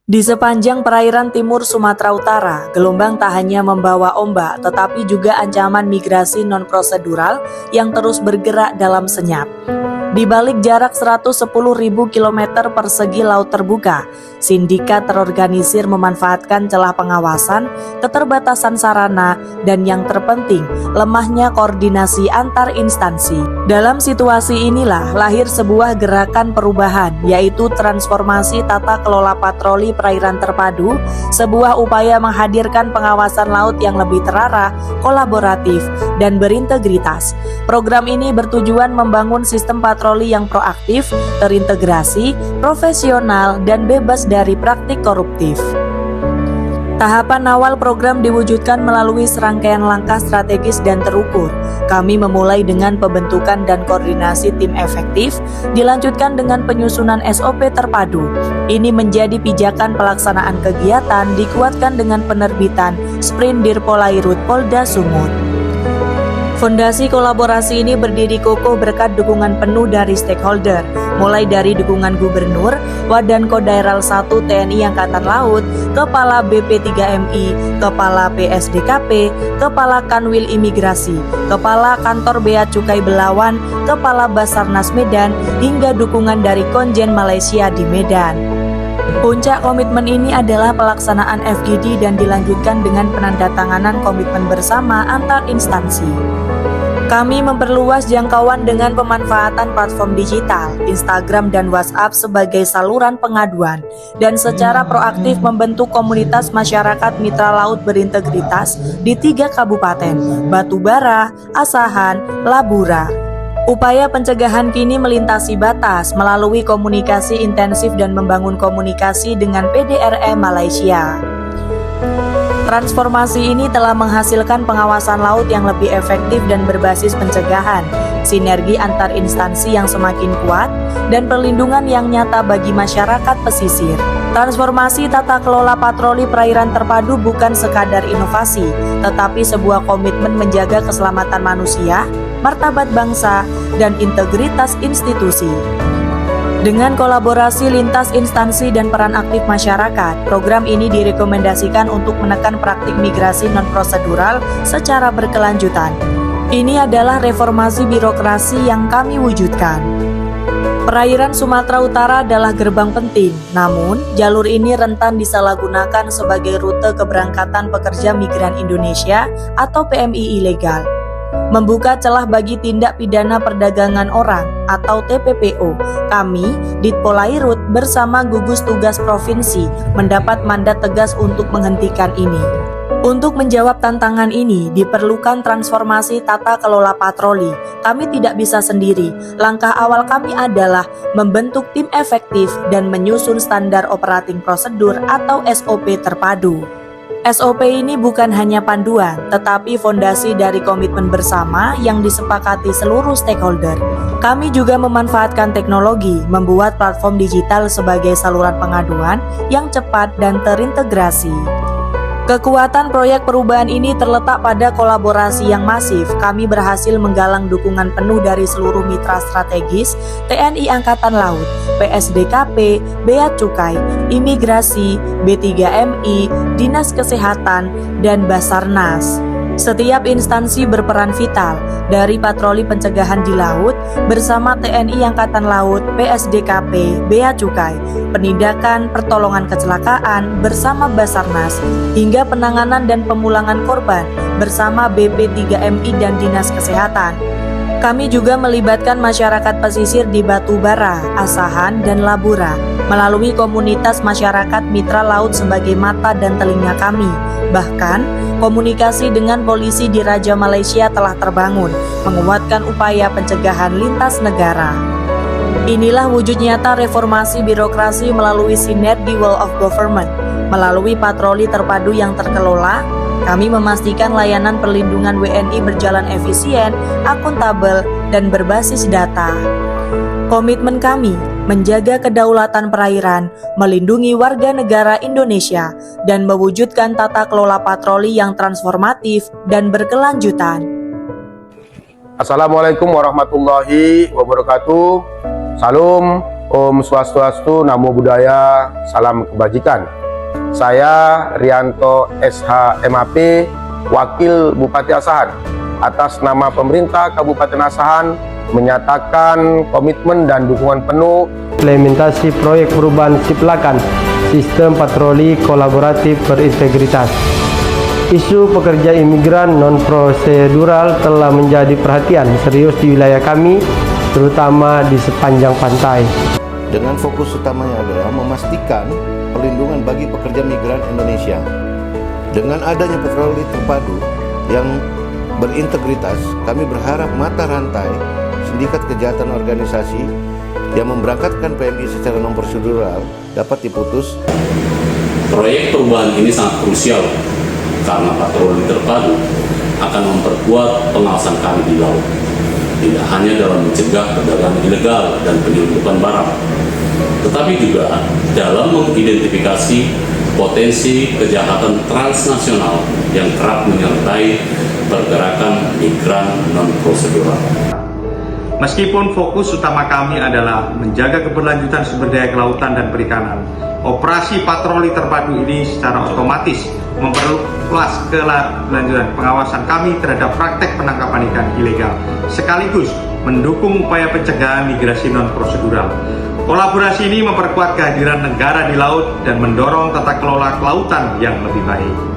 Di sepanjang perairan timur Sumatera Utara, gelombang tak hanya membawa ombak, tetapi juga ancaman migrasi non-prosedural yang terus bergerak dalam senyap. Di balik jarak 110.000 km persegi laut terbuka, sindikat terorganisir memanfaatkan celah pengawasan, keterbatasan sarana, dan yang terpenting, lemahnya koordinasi antar instansi. Dalam situasi inilah lahir sebuah gerakan perubahan, yaitu transformasi tata kelola patroli perairan terpadu, sebuah upaya menghadirkan pengawasan laut yang lebih terarah, kolaboratif, dan berintegritas. Program ini bertujuan membangun sistem patroli yang proaktif, terintegrasi, profesional, dan bebas dari praktik koruptif. Tahapan awal program diwujudkan melalui serangkaian langkah strategis dan terukur. Kami memulai dengan pembentukan dan koordinasi tim efektif, dilanjutkan dengan penyusunan SOP terpadu. Ini menjadi pijakan pelaksanaan kegiatan, dikuatkan dengan penerbitan Sprint Dirpolairut Polda Sumut. Fondasi kolaborasi ini berdiri kokoh berkat dukungan penuh dari stakeholder, mulai dari dukungan Gubernur, Wadanko Daerah 1 TNI Angkatan Laut, Kepala BP3MI, Kepala PSDKP, Kepala Kanwil Imigrasi, Kepala Kantor Bea Cukai Belawan, Kepala Basarnas Medan, hingga dukungan dari Konjen Malaysia di Medan. Puncak komitmen ini adalah pelaksanaan FGD dan dilanjutkan dengan penandatanganan komitmen bersama antar instansi. Kami memperluas jangkauan dengan pemanfaatan platform digital, Instagram dan WhatsApp sebagai saluran pengaduan, dan secara proaktif membentuk komunitas masyarakat mitra laut berintegritas di 3 kabupaten, Batubara, Asahan, Labura. Upaya pencegahan kini melintasi batas melalui komunikasi intensif dan membangun komunikasi dengan PDRM Malaysia. Transformasi ini telah menghasilkan pengawasan laut yang lebih efektif dan berbasis pencegahan, sinergi antar instansi yang semakin kuat, dan perlindungan yang nyata bagi masyarakat pesisir. Transformasi tata kelola patroli perairan terpadu bukan sekadar inovasi, tetapi sebuah komitmen menjaga keselamatan manusia, martabat bangsa, dan integritas institusi. Dengan kolaborasi lintas instansi dan peran aktif masyarakat, program ini direkomendasikan untuk menekan praktik migrasi non-prosedural secara berkelanjutan. Ini adalah reformasi birokrasi yang kami wujudkan. Perairan Sumatera Utara adalah gerbang penting, namun jalur ini rentan disalahgunakan sebagai rute keberangkatan pekerja migran Indonesia atau PMI ilegal, membuka celah bagi tindak pidana perdagangan orang atau TPPO. Kami, Ditpolairut bersama gugus tugas provinsi mendapat mandat tegas untuk menghentikan ini. Untuk menjawab tantangan ini, diperlukan transformasi tata kelola patroli. Kami tidak bisa sendiri. Langkah awal kami adalah membentuk tim efektif dan menyusun standar operating prosedur atau SOP terpadu. SOP ini bukan hanya panduan, tetapi fondasi dari komitmen bersama yang disepakati seluruh stakeholder. Kami juga memanfaatkan teknologi, membuat platform digital sebagai saluran pengaduan yang cepat dan terintegrasi. Kekuatan proyek perubahan ini terletak pada kolaborasi yang masif. Kami berhasil menggalang dukungan penuh dari seluruh mitra strategis, TNI Angkatan Laut, PSDKP, Bea Cukai, Imigrasi, B3MI, Dinas Kesehatan, dan Basarnas. Setiap instansi berperan vital, dari patroli pencegahan di laut bersama TNI Angkatan Laut, PSDKP, Bea Cukai, penindakan pertolongan kecelakaan bersama Basarnas, hingga penanganan dan pemulangan korban bersama BP3MI dan Dinas Kesehatan. Kami juga melibatkan masyarakat pesisir di Batubara, Asahan, dan Labura melalui komunitas masyarakat mitra laut sebagai mata dan telinga kami. Bahkan, komunikasi dengan polisi di Raja Malaysia telah terbangun, menguatkan upaya pencegahan lintas negara. Inilah wujud nyata reformasi birokrasi melalui sinergi Wall of Government. Melalui patroli terpadu yang terkelola, kami memastikan layanan perlindungan WNI berjalan efisien, akuntabel, dan berbasis data. Komitmen kami menjaga kedaulatan perairan, melindungi warga negara Indonesia, dan mewujudkan tata kelola patroli yang transformatif dan berkelanjutan. Assalamualaikum warahmatullahi wabarakatuh. Salam, Om Swastiastu, Namo Buddhaya, salam kebajikan. Saya Rianto SH MAP, Wakil Bupati Asahan, atas nama pemerintah Kabupaten Asahan menyatakan komitmen dan dukungan penuh implementasi proyek perubahan Siplakan sistem patroli kolaboratif berintegritas. Isu pekerja imigran non-prosedural telah menjadi perhatian serius di wilayah kami, terutama di sepanjang pantai. Dengan fokus utamanya adalah memastikan perlindungan bagi pekerja migran Indonesia. Dengan adanya patroli terpadu yang berintegritas, kami berharap mata rantai sindikat kejahatan organisasi yang memberangkatkan PMI secara non-prosedural dapat diputus. Proyek perubahan ini sangat krusial karena patroli terpadu akan memperkuat pengawasan kami di laut, tidak hanya dalam mencegah perdagangan ilegal dan penyelundupan barang, tetapi juga dalam mengidentifikasi potensi kejahatan transnasional yang kerap menyertai pergerakan migran non-prosedural. Meskipun fokus utama kami adalah menjaga keberlanjutan sumber daya kelautan dan perikanan, operasi patroli terpadu ini secara otomatis memperluas kelanjutan pengawasan kami terhadap praktek penangkapan ikan ilegal, sekaligus mendukung upaya pencegahan migrasi non-prosedural. Kolaborasi ini memperkuat kehadiran negara di laut dan mendorong tata kelola kelautan yang lebih baik.